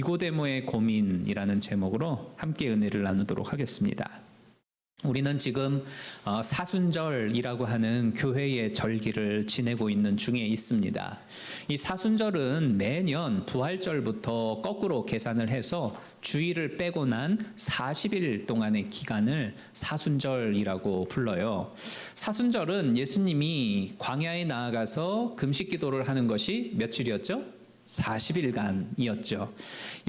니고데모의 고민이라는 제목으로 함께 은혜를 나누도록 하겠습니다. 우리는 지금 사순절이라고 하는 교회의 절기를 지내고 있는 중에 있습니다. 이 사순절은 매년 부활절부터 거꾸로 계산을 해서 주일을 빼고 난 40일 동안의 기간을 사순절이라고 불러요. 사순절은 예수님이 광야에 나아가서 금식 기도를 하는 것이 며칠이었죠? 40일간이었죠.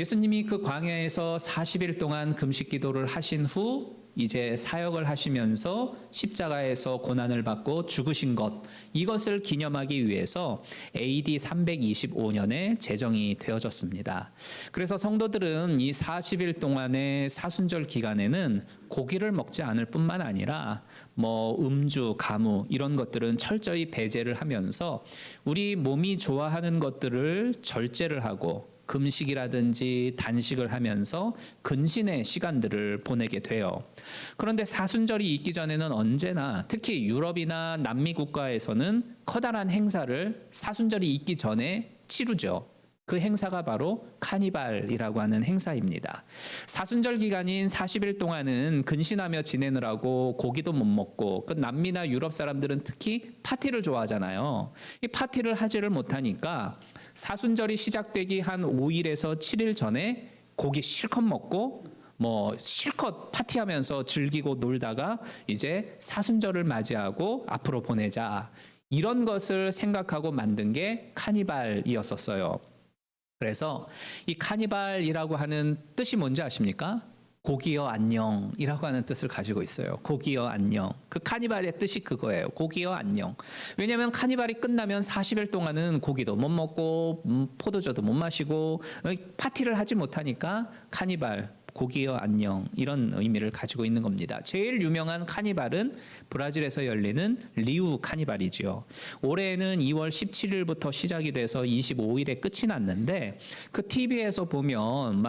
예수님이 그 광야에서 40일 동안 금식 기도를 하신 후 이제 사역을 하시면서 십자가에서 고난을 받고 죽으신 것, 이것을 기념하기 위해서 AD 325년에 제정이 되어졌습니다. 그래서 성도들은 이 40일 동안의 사순절 기간에는 고기를 먹지 않을 뿐만 아니라 음주, 가무 이런 것들은 철저히 배제를 하면서 우리 몸이 좋아하는 것들을 절제를 하고 금식이라든지 단식을 하면서 근신의 시간들을 보내게 돼요. 그런데 사순절이 있기 전에는 언제나 특히 유럽이나 남미 국가에서는 커다란 행사를 사순절이 있기 전에 치르죠. 그 행사가 바로 카니발이라고 하는 행사입니다. 사순절 기간인 40일 동안은 근신하며 지내느라고 고기도 못 먹고, 그 남미나 유럽 사람들은 특히 파티를 좋아하잖아요. 이 파티를 하지를 못하니까 사순절이 시작되기 한 5일에서 7일 전에 고기 실컷 먹고 실컷 파티하면서 즐기고 놀다가 이제 사순절을 맞이하고 앞으로 보내자, 이런 것을 생각하고 만든 게 카니발이었었어요. 그래서 이 카니발이라고 하는 뜻이 뭔지 아십니까? 고기여 안녕이라고 하는 뜻을 가지고 있어요. 고기여 안녕. 그 카니발의 뜻이 그거예요. 고기여 안녕. 왜냐하면 카니발이 끝나면 40일 동안은 고기도 못 먹고 포도주도 못 마시고 파티를 하지 못하니까 카니발, 고기여 안녕, 이런 의미를 가지고 있는 겁니다. 제일 유명한 카니발은 브라질에서 열리는 리우 카니발이지요. 올해는 2월 17일부터 시작이 돼서 25일에 끝이 났는데, 그 TV에서 보면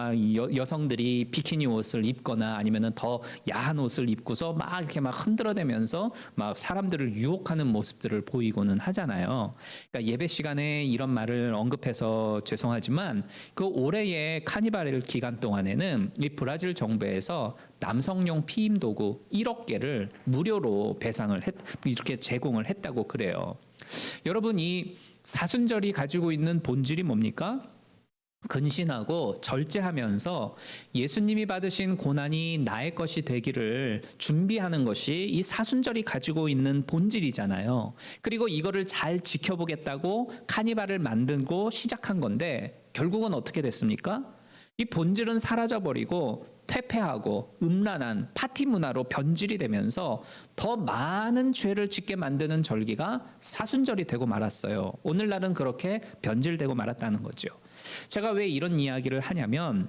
여성들이 비키니 옷을 입거나 아니면은 더 야한 옷을 입고서 이렇게 흔들어대면서 사람들을 유혹하는 모습들을 보이고는 하잖아요. 그러니까 예배 시간에 이런 말을 언급해서 죄송하지만 그 올해의 카니발 기간 동안에는 이 브라질 정부에서 남성용 피임 도구 1억 개를 무료로 이렇게 제공을 했다고 그래요. 여러분, 이 사순절이 가지고 있는 본질이 뭡니까? 근신하고 절제하면서 예수님이 받으신 고난이 나의 것이 되기를 준비하는 것이 이 사순절이 가지고 있는 본질이잖아요. 그리고 이거를 잘 지켜보겠다고 카니발을 만들고 시작한 건데 결국은 어떻게 됐습니까? 이 본질은 사라져버리고 퇴폐하고 음란한 파티 문화로 변질이 되면서 더 많은 죄를 짓게 만드는 절기가 사순절이 되고 말았어요. 오늘날은 그렇게 변질되고 말았다는 거죠. 제가 왜 이런 이야기를 하냐면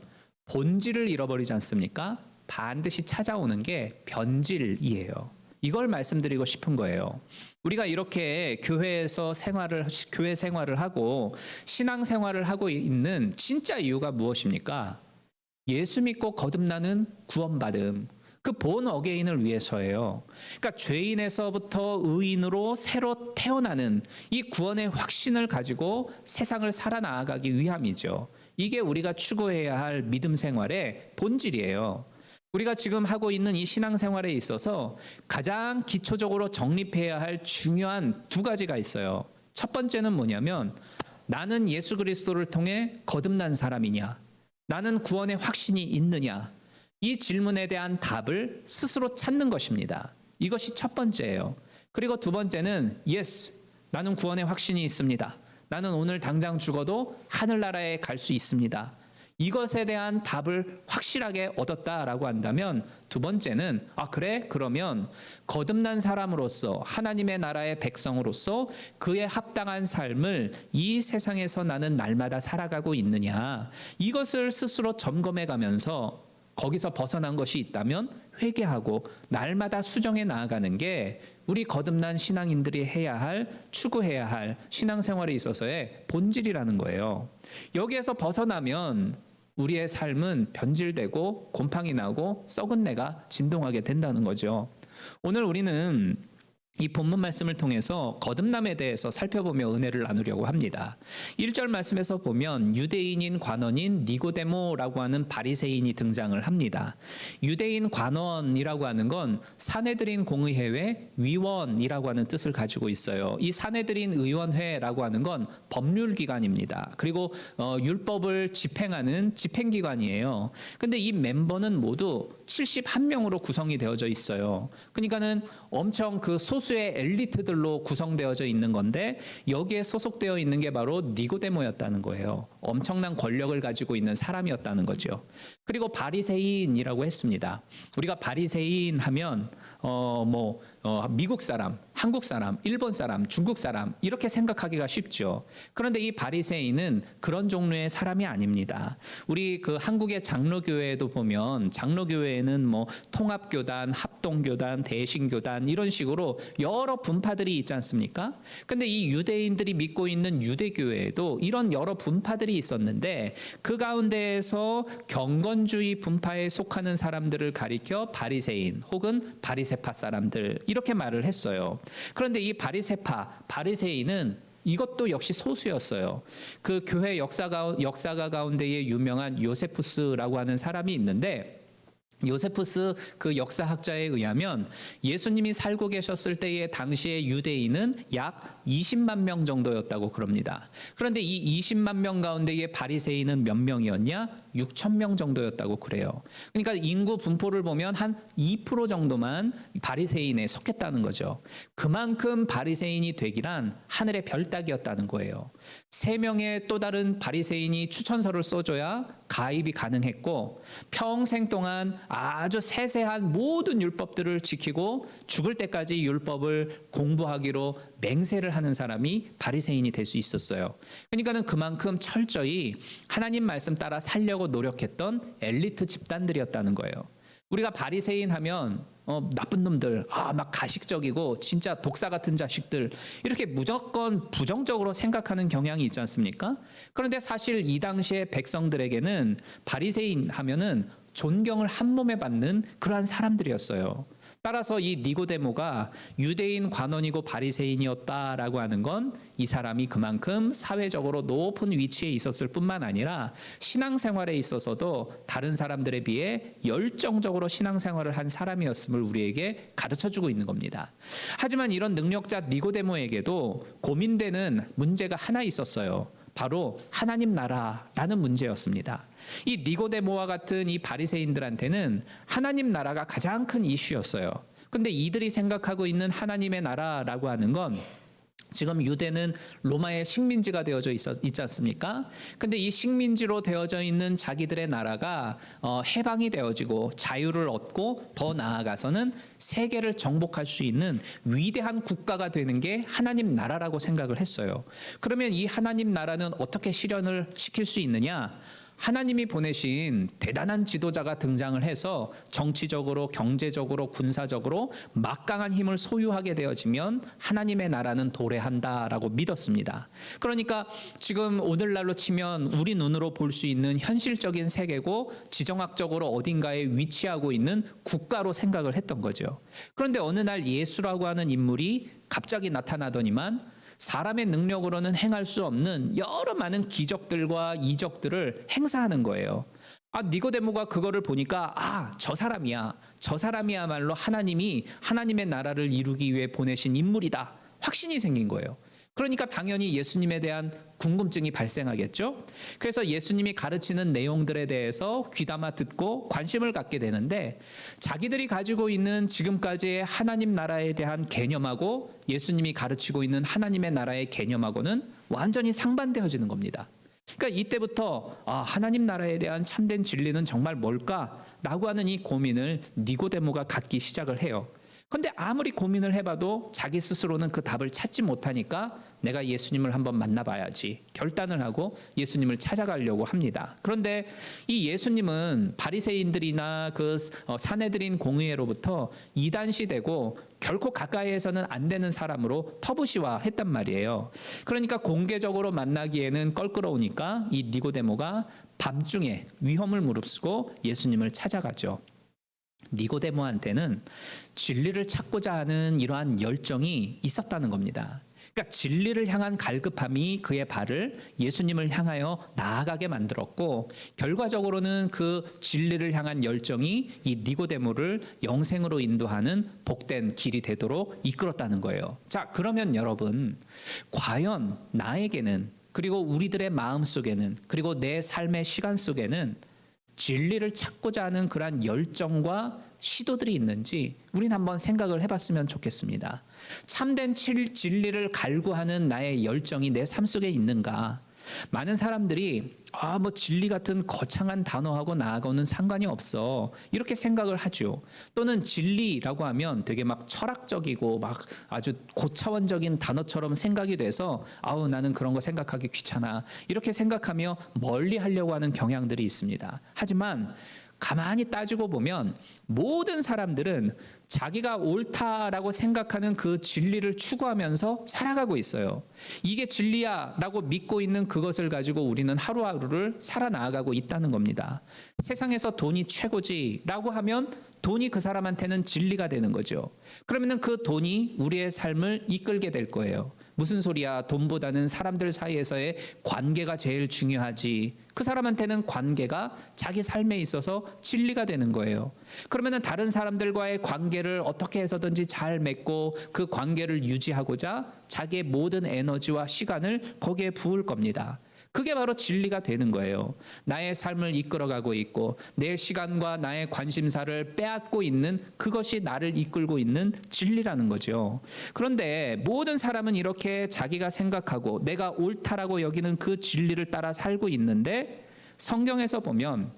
본질을 잃어버리지 않습니까? 반드시 찾아오는 게 변질이에요. 이걸 말씀드리고 싶은 거예요. 우리가 이렇게 교회 생활을 하고 신앙 생활을 하고 있는 진짜 이유가 무엇입니까? 예수 믿고 거듭나는 구원받음, 그 본 어게인을 위해서예요. 그러니까 죄인에서부터 의인으로 새로 태어나는 이 구원의 확신을 가지고 세상을 살아나가기 위함이죠. 이게 우리가 추구해야 할 믿음 생활의 본질이에요. 우리가 지금 하고 있는 이 신앙생활에 있어서 가장 기초적으로 정립해야 할 중요한 두 가지가 있어요. 첫 번째는 뭐냐면, 나는 예수 그리스도를 통해 거듭난 사람이냐? 나는 구원의 확신이 있느냐? 이 질문에 대한 답을 스스로 찾는 것입니다. 이것이 첫 번째예요. 그리고 두 번째는 yes, 나는 구원의 확신이 있습니다. 나는 오늘 당장 죽어도 하늘나라에 갈 수 있습니다. 이것에 대한 답을 확실하게 얻었다라고 한다면, 두 번째는 그래? 그러면 거듭난 사람으로서 하나님의 나라의 백성으로서 그에 합당한 삶을 이 세상에서 나는 날마다 살아가고 있느냐, 이것을 스스로 점검해 가면서 거기서 벗어난 것이 있다면 회개하고 날마다 수정해 나아가는 게 우리 거듭난 신앙인들이 추구해야 할 신앙생활에 있어서의 본질이라는 거예요. 여기에서 벗어나면 우리의 삶은 변질되고 곰팡이 나고 썩은 내가 진동하게 된다는 거죠. 오늘 우리는 이 본문 말씀을 통해서 거듭남에 대해서 살펴보며 은혜를 나누려고 합니다. 1절 말씀에서 보면 유대인인 관원인 니고데모라고 하는 바리새인이 등장을 합니다. 유대인 관원이라고 하는 건 산헤드린 공의회의 위원이라고 하는 뜻을 가지고 있어요. 이 산헤드린 의원회라고 하는 건 법률기관입니다. 그리고 율법을 집행하는 집행기관이에요. 근데 이 멤버는 모두 71명으로 구성이 되어져 있어요. 그러니까는 엄청 그 소수의 엘리트들로 구성되어져 있는 건데 여기에 소속되어 있는 게 바로 니고데모였다는 거예요. 엄청난 권력을 가지고 있는 사람이었다는 거죠. 그리고 바리새인이라고 했습니다. 우리가 바리새인 하면 미국 사람, 한국 사람, 일본 사람, 중국 사람 이렇게 생각하기가 쉽죠. 그런데 이 바리새인은 그런 종류의 사람이 아닙니다. 우리 그 한국의 장로교회에도 보면 장로교회에는 뭐 통합교단, 합동교단, 대신교단 이런 식으로 여러 분파들이 있지 않습니까? 근데 이 유대인들이 믿고 있는 유대교회에도 이런 여러 분파들이 있었는데 그 가운데에서 경건주의 분파에 속하는 사람들을 가리켜 바리새인 혹은 바리새파 사람들 이렇게 말을 했어요. 그런데 이 바리새인은 이것도 역시 소수였어요. 그 교회 역사가 가운데에 유명한 요세푸스라고 하는 사람이 있는데 요세푸스 그 역사학자에 의하면 예수님이 살고 계셨을 때의 당시의 유대인은 약 20만 명 정도였다고 그럽니다. 그런데 이 20만 명 가운데의 바리새인은 몇 명이었냐? 6천 명 정도였다고 그래요. 그러니까 인구 분포를 보면 한 2% 정도만 바리새인에 속했다는 거죠. 그만큼 바리새인이 되기란 하늘의 별 따기였다는 거예요. 3명의 또 다른 바리새인이 추천서를 써줘야 가입이 가능했고 평생 동안 아주 세세한 모든 율법들을 지키고 죽을 때까지 율법을 공부하기로 맹세를 하는 사람이 바리새인이 될 수 있었어요. 그러니까는 그만큼 철저히 하나님 말씀 따라 살려고 노력했던 엘리트 집단들이었다는 거예요. 우리가 바리새인 하면 나쁜 놈들, 막 가식적이고 진짜 독사 같은 자식들 이렇게 무조건 부정적으로 생각하는 경향이 있지 않습니까? 그런데 사실 이 당시의 백성들에게는 바리새인 하면은 존경을 한 몸에 받는 그러한 사람들이었어요. 따라서 이 니고데모가 유대인 관원이고 바리새인이었다라고 하는 건 이 사람이 그만큼 사회적으로 높은 위치에 있었을 뿐만 아니라 신앙생활에 있어서도 다른 사람들에 비해 열정적으로 신앙생활을 한 사람이었음을 우리에게 가르쳐주고 있는 겁니다. 하지만 이런 능력자 니고데모에게도 고민되는 문제가 하나 있었어요. 바로 하나님 나라라는 문제였습니다. 이 니고데모와 같은 이 바리새인들한테는 하나님 나라가 가장 큰 이슈였어요. 근데 이들이 생각하고 있는 하나님의 나라라고 하는 건 지금 유대는 로마의 식민지가 되어져 있지 않습니까? 근데 이 식민지로 되어져 있는 자기들의 나라가 해방이 되어지고 자유를 얻고 더 나아가서는 세계를 정복할 수 있는 위대한 국가가 되는 게 하나님 나라라고 생각을 했어요. 그러면 이 하나님 나라는 어떻게 실현을 시킬 수 있느냐? 하나님이 보내신 대단한 지도자가 등장을 해서 정치적으로, 경제적으로, 군사적으로 막강한 힘을 소유하게 되어지면 하나님의 나라는 도래한다라고 믿었습니다. 그러니까 지금 오늘날로 치면 우리 눈으로 볼 수 있는 현실적인 세계고 지정학적으로 어딘가에 위치하고 있는 국가로 생각을 했던 거죠. 그런데 어느 날 예수라고 하는 인물이 갑자기 나타나더니만 사람의 능력으로는 행할 수 없는 여러 많은 기적들과 이적들을 행사하는 거예요. 니고데모가 그거를 보니까 저 사람이야. 저 사람이야말로 하나님이 하나님의 나라를 이루기 위해 보내신 인물이다. 확신이 생긴 거예요. 그러니까 당연히 예수님에 대한 궁금증이 발생하겠죠. 그래서 예수님이 가르치는 내용들에 대해서 귀담아 듣고 관심을 갖게 되는데 자기들이 가지고 있는 지금까지의 하나님 나라에 대한 개념하고 예수님이 가르치고 있는 하나님의 나라의 개념하고는 완전히 상반되어지는 겁니다. 그러니까 이때부터 하나님 나라에 대한 참된 진리는 정말 뭘까라고 하는 이 고민을 니고데모가 갖기 시작을 해요. 근데 아무리 고민을 해봐도 자기 스스로는 그 답을 찾지 못하니까 내가 예수님을 한번 만나봐야지 결단을 하고 예수님을 찾아가려고 합니다. 그런데 이 예수님은 바리새인들이나 그 산헤드린 공의회로부터 이단시되고 결코 가까이에서는 안 되는 사람으로 터부시화했단 말이에요. 그러니까 공개적으로 만나기에는 껄끄러우니까 이 니고데모가 밤중에 위험을 무릅쓰고 예수님을 찾아가죠. 니고데모한테는 진리를 찾고자 하는 이러한 열정이 있었다는 겁니다. 그러니까 진리를 향한 갈급함이 그의 발을 예수님을 향하여 나아가게 만들었고, 결과적으로는 그 진리를 향한 열정이 이 니고데모를 영생으로 인도하는 복된 길이 되도록 이끌었다는 거예요. 자, 그러면 여러분, 과연 나에게는, 그리고 우리들의 마음 속에는, 그리고 내 삶의 시간 속에는 진리를 찾고자 하는 그러한 열정과 시도들이 있는지 우리는 한번 생각을 해봤으면 좋겠습니다. 참된 진리를 갈구하는 나의 열정이 내 삶 속에 있는가? 많은 사람들이 뭐 진리 같은 거창한 단어하고 나하고는 상관이 없어, 이렇게 생각을 하죠. 또는 진리라고 하면 되게 막 철학적이고 막 아주 고차원적인 단어처럼 생각이 돼서 나는 그런 거 생각하기 귀찮아, 이렇게 생각하며 멀리 하려고 하는 경향들이 있습니다. 하지만 가만히 따지고 보면 모든 사람들은 자기가 옳다라고 생각하는 그 진리를 추구하면서 살아가고 있어요. 이게 진리야 라고 믿고 있는 그것을 가지고 우리는 하루하루를 살아나가고 있다는 겁니다. 세상에서 돈이 최고지라고 하면 돈이 그 사람한테는 진리가 되는 거죠. 그러면 그 돈이 우리의 삶을 이끌게 될 거예요. 무슨 소리야, 돈보다는 사람들 사이에서의 관계가 제일 중요하지. 그 사람한테는 관계가 자기 삶에 있어서 진리가 되는 거예요. 그러면 다른 사람들과의 관계를 어떻게 해서든지 잘 맺고 그 관계를 유지하고자 자기의 모든 에너지와 시간을 거기에 부을 겁니다. 그게 바로 진리가 되는 거예요. 나의 삶을 이끌어가고 있고 내 시간과 나의 관심사를 빼앗고 있는 그것이 나를 이끌고 있는 진리라는 거죠. 그런데 모든 사람은 이렇게 자기가 생각하고 내가 옳다라고 여기는 그 진리를 따라 살고 있는데, 성경에서 보면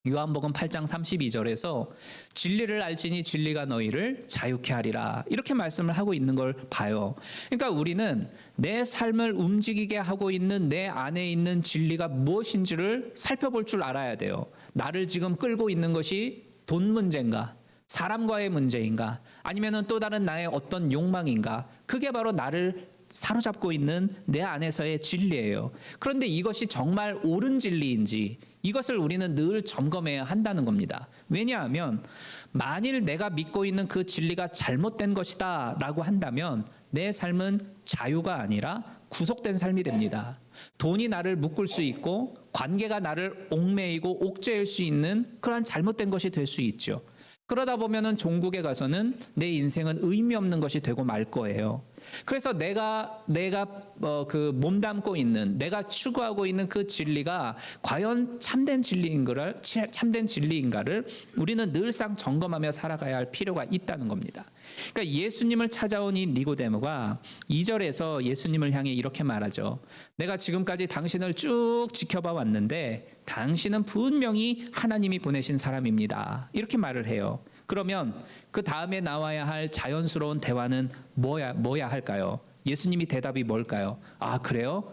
요한복음 8장 32절에서 진리를 알지니 진리가 너희를 자유케 하리라, 이렇게 말씀을 하고 있는 걸 봐요. 그러니까 우리는 내 삶을 움직이게 하고 있는 내 안에 있는 진리가 무엇인지를 살펴볼 줄 알아야 돼요. 나를 지금 끌고 있는 것이 돈 문제인가, 사람과의 문제인가, 아니면 또 다른 나의 어떤 욕망인가, 그게 바로 나를 사로잡고 있는 내 안에서의 진리예요. 그런데 이것이 정말 옳은 진리인지 이것을 우리는 늘 점검해야 한다는 겁니다. 왜냐하면 만일 내가 믿고 있는 그 진리가 잘못된 것이다 라고 한다면 내 삶은 자유가 아니라 구속된 삶이 됩니다. 돈이 나를 묶을 수 있고 관계가 나를 옥매이고 옥죄일 수 있는 그러한 잘못된 것이 될 수 있죠. 그러다 보면은 종국에 가서는 내 인생은 의미 없는 것이 되고 말 거예요. 그래서 내가 그 몸담고 있는, 내가 추구하고 있는 그 진리가 과연 참된 진리인가를 우리는 늘상 점검하며 살아가야 할 필요가 있다는 겁니다. 그러니까 예수님을 찾아온 이 니고데모가 2절에서 예수님을 향해 이렇게 말하죠. 내가 지금까지 당신을 쭉 지켜봐 왔는데 당신은 분명히 하나님이 보내신 사람입니다, 이렇게 말을 해요. 그러면 그 다음에 나와야 할 자연스러운 대화는 뭐야 할까요? 예수님이 대답이 뭘까요? 그래요?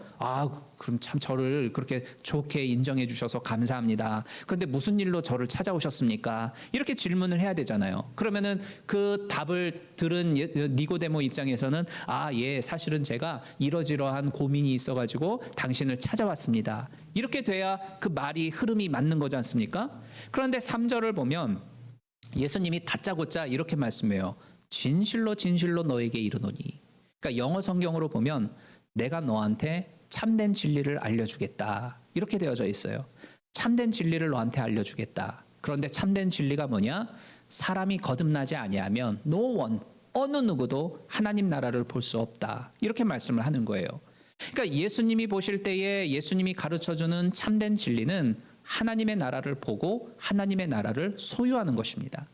그럼 참 저를 그렇게 좋게 인정해 주셔서 감사합니다. 그런데 무슨 일로 저를 찾아오셨습니까? 이렇게 질문을 해야 되잖아요. 그러면은 그 답을 들은 니고데모 입장에서는 예, 사실은 제가 이러지러한 고민이 있어가지고 당신을 찾아왔습니다, 이렇게 돼야 그 말이 흐름이 맞는 거지 않습니까? 그런데 3절을 보면 예수님이 다짜고짜 이렇게 말씀해요. 진실로 진실로 너에게 이르노니. 그러니까 영어 성경으로 보면 내가 너한테 참된 진리를 알려주겠다, 이렇게 되어져 있어요. 참된 진리를 너한테 알려주겠다. 그런데 참된 진리가 뭐냐? 사람이 거듭나지 아니하면 no one, 어느 누구도 하나님 나라를 볼 수 없다, 이렇게 말씀을 하는 거예요. 그러니까 예수님이 보실 때에 예수님이 가르쳐주는 참된 진리는 하나님의 나라를 보고 하나님의 나라를 소유하는 것입니다.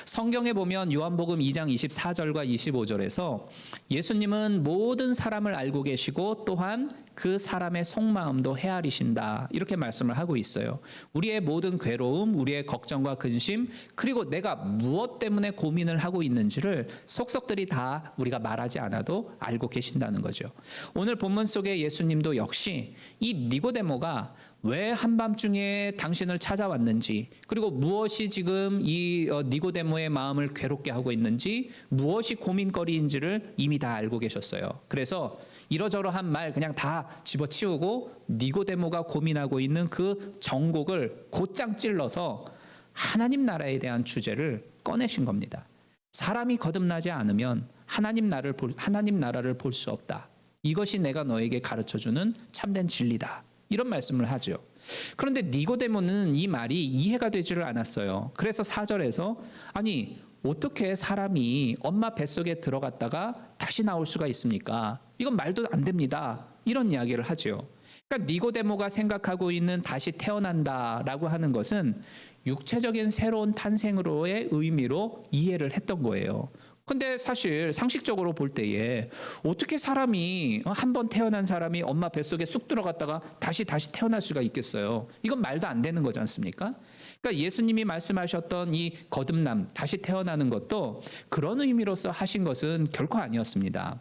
성경에 보면 요한복음 2장 24절과 25절에서 예수님은 모든 사람을 알고 계시고 또한 그 사람의 속마음도 헤아리신다, 이렇게 말씀을 하고 있어요. 우리의 모든 괴로움, 우리의 걱정과 근심, 그리고 내가 무엇 때문에 고민을 하고 있는지를 속속들이 다 우리가 말하지 않아도 알고 계신다는 거죠. 오늘 본문 속에 예수님도 역시 이 니고데모가 왜 한밤중에 당신을 찾아왔는지, 그리고 무엇이 지금 이 니고데모의 마음을 괴롭게 하고 있는지, 무엇이 고민거리인지를 이미 다 알고 계셨어요. 그래서 이러저러한 말 그냥 다 집어치우고 니고데모가 고민하고 있는 그 정곡을 곧장 찔러서 하나님 나라에 대한 주제를 꺼내신 겁니다. 사람이 거듭나지 않으면 하나님 나라를 볼 수 없다. 이것이 내가 너에게 가르쳐주는 참된 진리다. 이런 말씀을 하죠. 그런데 니고데모는 이 말이 이해가 되지를 않았어요. 그래서 4절에서 아니 어떻게 사람이 엄마 뱃속에 들어갔다가 다시 나올 수가 있습니까? 이건 말도 안 됩니다. 이런 이야기를 하죠. 그러니까 니고데모가 생각하고 있는 다시 태어난다라고 하는 것은 육체적인 새로운 탄생으로의 의미로 이해를 했던 거예요. 근데 사실 상식적으로 볼 때에 어떻게 사람이 한 번 태어난 사람이 엄마 뱃속에 쑥 들어갔다가 다시 태어날 수가 있겠어요. 이건 말도 안 되는 거지 않습니까? 그러니까 예수님이 말씀하셨던 이 거듭남, 다시 태어나는 것도 그런 의미로서 하신 것은 결코 아니었습니다.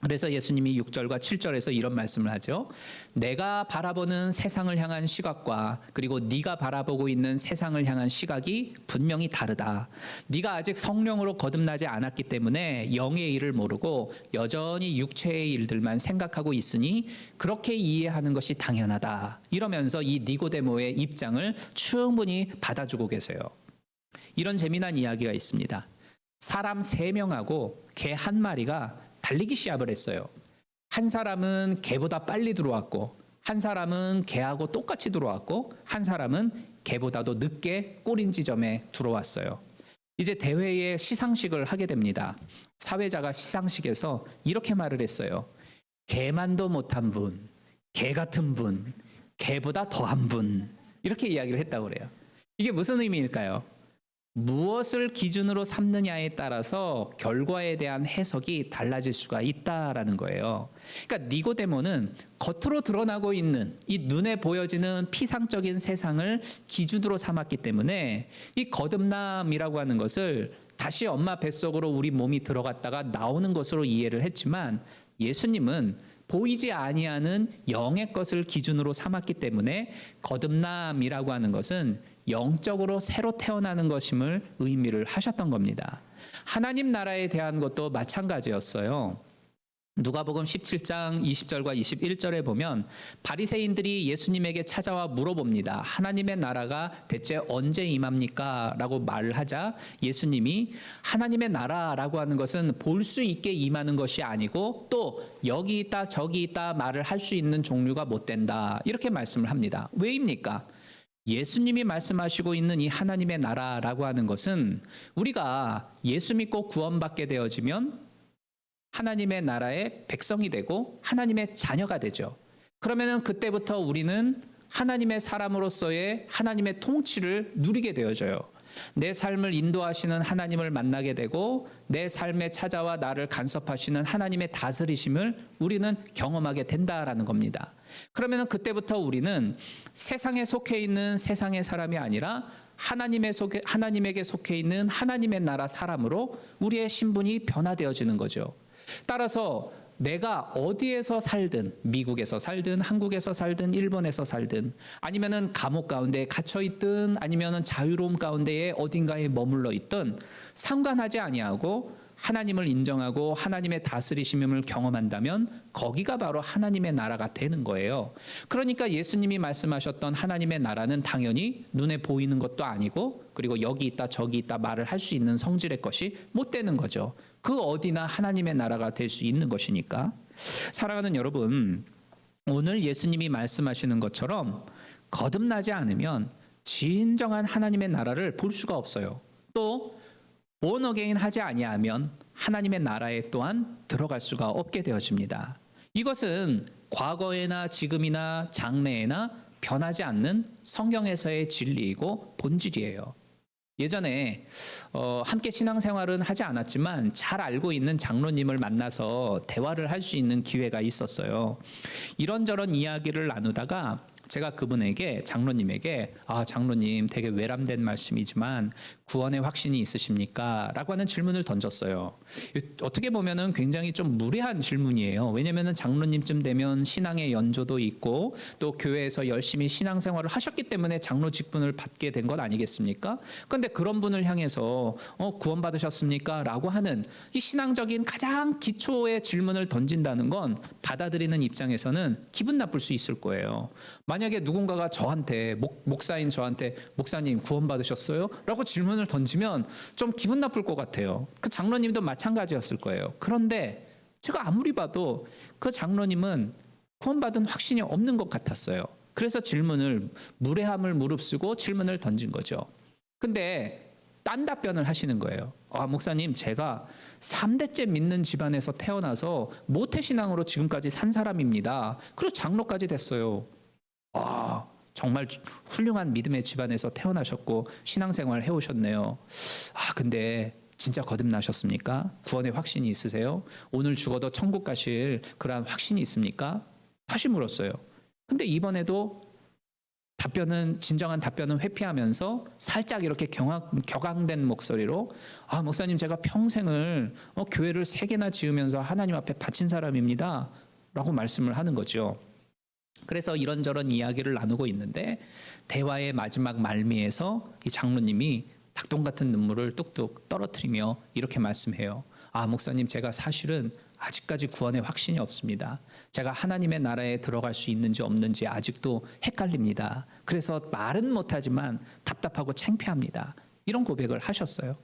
그래서 예수님이 6절과 7절에서 이런 말씀을 하죠. 내가 바라보는 세상을 향한 시각과 그리고 네가 바라보고 있는 세상을 향한 시각이 분명히 다르다. 네가 아직 성령으로 거듭나지 않았기 때문에 영의 일을 모르고 여전히 육체의 일들만 생각하고 있으니 그렇게 이해하는 것이 당연하다. 이러면서 이 니고데모의 입장을 충분히 받아주고 계세요. 이런 재미난 이야기가 있습니다. 사람 3명하고 개 1마리가 달리기 시합을 했어요. 한 사람은 개보다 빨리 들어왔고 한 사람은 개하고 똑같이 들어왔고 한 사람은 개보다도 늦게 꼬린 지점에 들어왔어요. 이제 대회에 시상식을 하게 됩니다. 사회자가 시상식에서 이렇게 말을 했어요. 개만도 못한 분, 개 같은 분, 개보다 더한 분, 이렇게 이야기를 했다고 그래요. 이게 무슨 의미일까요? 무엇을 기준으로 삼느냐에 따라서 결과에 대한 해석이 달라질 수가 있다라는 거예요. 그러니까 니고데모는 겉으로 드러나고 있는 이 눈에 보여지는 피상적인 세상을 기준으로 삼았기 때문에 이 거듭남이라고 하는 것을 다시 엄마 뱃속으로 우리 몸이 들어갔다가 나오는 것으로 이해를 했지만 예수님은 보이지 아니하는 영의 것을 기준으로 삼았기 때문에 거듭남이라고 하는 것은 영적으로 새로 태어나는 것임을 의미를 하셨던 겁니다. 하나님 나라에 대한 것도 마찬가지였어요. 누가복음 17장 20절과 21절에 보면 바리새인들이 예수님에게 찾아와 물어봅니다. 하나님의 나라가 대체 언제 임합니까? 라고 말을 하자 예수님이 하나님의 나라라고 하는 것은 볼 수 있게 임하는 것이 아니고 또 여기 있다 저기 있다 말을 할 수 있는 종류가 못 된다. 이렇게 말씀을 합니다. 왜입니까? 예수님이 말씀하시고 있는 이 하나님의 나라라고 하는 것은 우리가 예수 믿고 구원받게 되어지면 하나님의 나라의 백성이 되고 하나님의 자녀가 되죠. 그러면은 그때부터 우리는 하나님의 사람으로서의 하나님의 통치를 누리게 되어져요. 내 삶을 인도하시는 하나님을 만나게 되고 내 삶에 찾아와 나를 간섭하시는 하나님의 다스리심을 우리는 경험하게 된다라는 겁니다. 그러면 그때부터 우리는 세상에 속해 있는 세상의 사람이 아니라 하나님에게 속해 있는 하나님의 나라 사람으로 우리의 신분이 변화되어지는 거죠. 따라서 내가 어디에서 살든 미국에서 살든 한국에서 살든 일본에서 살든 아니면은 감옥 가운데 갇혀 있든 아니면은 자유로움 가운데에 어딘가에 머물러 있든 상관하지 아니하고 하나님을 인정하고 하나님의 다스리심을 경험한다면 거기가 바로 하나님의 나라가 되는 거예요. 그러니까 예수님이 말씀하셨던 하나님의 나라는 당연히 눈에 보이는 것도 아니고 그리고 여기 있다 저기 있다 말을 할 수 있는 성질의 것이 못 되는 거죠. 그 어디나 하나님의 나라가 될 수 있는 것이니까. 사랑하는 여러분, 오늘 예수님이 말씀하시는 것처럼 거듭나지 않으면 진정한 하나님의 나라를 볼 수가 없어요. 또 born again 하지 아니하면 하나님의 나라에 또한 들어갈 수가 없게 되어집니다. 이것은 과거에나 지금이나 장래에나 변하지 않는 성경에서의 진리이고 본질이에요. 예전에 함께 신앙생활은 하지 않았지만 잘 알고 있는 장로님을 만나서 대화를 할 수 있는 기회가 있었어요. 이런저런 이야기를 나누다가 제가 그분에게 장로님에게 장로님 되게 외람된 말씀이지만 구원의 확신이 있으십니까? 라고 하는 질문을 던졌어요. 어떻게 보면은 굉장히 좀 무례한 질문이에요. 왜냐면은 장로님쯤 되면 신앙의 연조도 있고 또 교회에서 열심히 신앙생활을 하셨기 때문에 장로 직분을 받게 된 것 아니겠습니까? 그런데 그런 분을 향해서 구원받으셨습니까? 라고 하는 이 신앙적인 가장 기초의 질문을 던진다는 건 받아들이는 입장에서는 기분 나쁠 수 있을 거예요. 만약 만약에 누군가가 저한테 목사인 저한테 목사님 구원받으셨어요? 라고 질문을 던지면 좀 기분 나쁠 것 같아요. 그 장로님도 마찬가지였을 거예요. 그런데 제가 아무리 봐도 그 장로님은 구원받은 확신이 없는 것 같았어요. 그래서 질문을 무례함을 무릅쓰고 질문을 던진 거죠. 근데 딴 답변을 하시는 거예요. 목사님, 제가 3대째 믿는 집안에서 태어나서 모태신앙으로 지금까지 산 사람입니다. 그리고 장로까지 됐어요. 정말 훌륭한 믿음의 집안에서 태어나셨고 신앙생활 해오셨네요. 근데 진짜 거듭나셨습니까? 구원의 확신이 있으세요? 오늘 죽어도 천국 가실 그러한 확신이 있습니까? 다시 물었어요. 근데 이번에도 진정한 답변은 회피하면서 살짝 이렇게 격앙된 목소리로 목사님, 제가 평생을 교회를 3개나 지으면서 하나님 앞에 바친 사람입니다 라고 말씀을 하는 거죠. 그래서 이런저런 이야기를 나누고 있는데 대화의 마지막 말미에서 이 장로님이 닭똥 같은 눈물을 뚝뚝 떨어뜨리며 이렇게 말씀해요. 목사님, 제가 사실은 아직까지 구원의 확신이 없습니다. 제가 하나님의 나라에 들어갈 수 있는지 없는지 아직도 헷갈립니다. 그래서 말은 못하지만 답답하고 창피합니다. 이런 고백을 하셨어요.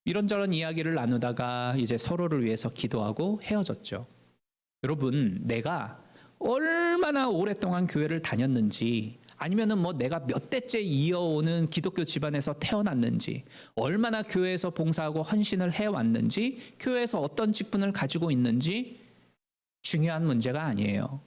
이런저런 이야기를 나누다가 이제 서로를 위해서 기도하고 헤어졌죠. 여러분, 내가 얼마나 오랫동안 교회를 다녔는지, 아니면은 내가 몇 대째 이어오는 기독교 집안에서 태어났는지, 얼마나 교회에서 봉사하고 헌신을 해왔는지, 교회에서 어떤 직분을 가지고 있는지 중요한 문제가 아니에요.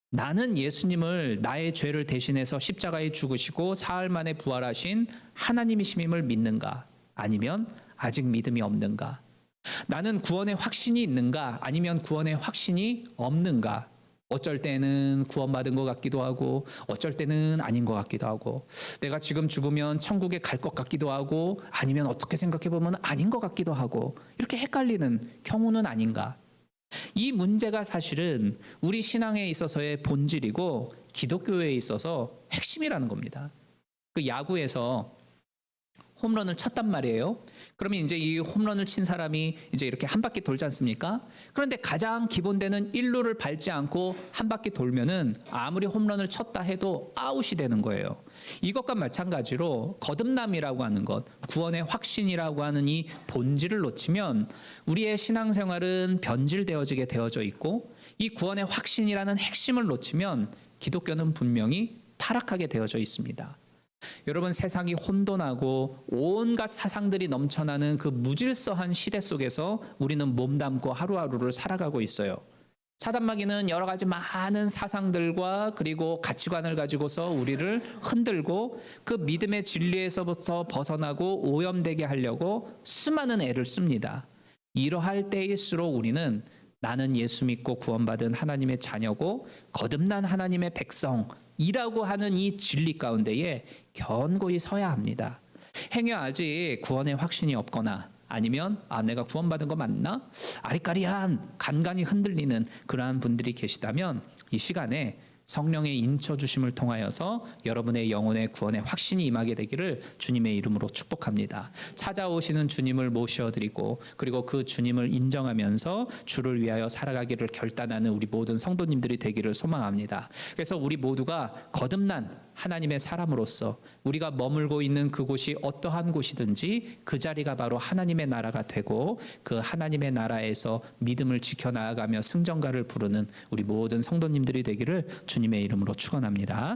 나는 예수님을 나의 죄를 대신해서 십자가에 죽으시고 사흘 만에 부활하신 하나님이심을 믿는가? 아니면 아직 믿음이 없는가? 나는 구원의 확신이 있는가? 아니면 구원의 확신이 없는가? 어쩔 때는 구원받은 것 같기도 하고 어쩔 때는 아닌 것 같기도 하고, 내가 지금 죽으면 천국에 갈 것 같기도 하고 아니면 어떻게 생각해 보면 아닌 것 같기도 하고, 이렇게 헷갈리는 경우는 아닌가? 이 문제가 사실은 우리 신앙에 있어서의 본질이고 기독교에 있어서 핵심이라는 겁니다. 그 야구에서 홈런을 쳤단 말이에요. 그러면 이제 이 홈런을 친 사람이 이제 이렇게 한 바퀴 돌지 않습니까? 그런데 가장 기본되는 1루를 밟지 않고 한 바퀴 돌면은 아무리 홈런을 쳤다 해도 아웃이 되는 거예요. 이것과 마찬가지로 거듭남이라고 하는 것, 구원의 확신이라고 하는 이 본질을 놓치면 우리의 신앙생활은 변질되어지게 되어져 있고, 이 구원의 확신이라는 핵심을 놓치면 기독교는 분명히 타락하게 되어져 있습니다. 여러분, 세상이 혼돈하고 온갖 사상들이 넘쳐나는 그 무질서한 시대 속에서 우리는 몸담고 하루하루를 살아가고 있어요. 사단마귀는 여러 가지 많은 사상들과 그리고 가치관을 가지고서 우리를 흔들고 그 믿음의 진리에서부터 벗어나고 오염되게 하려고 수많은 애를 씁니다. 이러할 때일수록 우리는 나는 예수 믿고 구원받은 하나님의 자녀고 거듭난 하나님의 백성이라고 하는 이 진리 가운데에 견고히 서야 합니다. 행여 아직 구원의 확신이 없거나 아니면 내가 구원받은 거 맞나? 아리까리한 간간히 흔들리는 그러한 분들이 계시다면 이 시간에 성령의 인쳐 주심을 통하여서 여러분의 영혼의 구원의 확신이 임하게 되기를 주님의 이름으로 축복합니다. 찾아오시는 주님을 모셔드리고 그리고 그 주님을 인정하면서 주를 위하여 살아가기를 결단하는 우리 모든 성도님들이 되기를 소망합니다. 그래서 우리 모두가 거듭난 하나님의 사람으로서 우리가 머물고 있는 그곳이 어떠한 곳이든지 그 자리가 바로 하나님의 나라가 되고 그 하나님의 나라에서 믿음을 지켜나가며 승전가를 부르는 우리 모든 성도님들이 되기를 주님의 이름으로 축원합니다.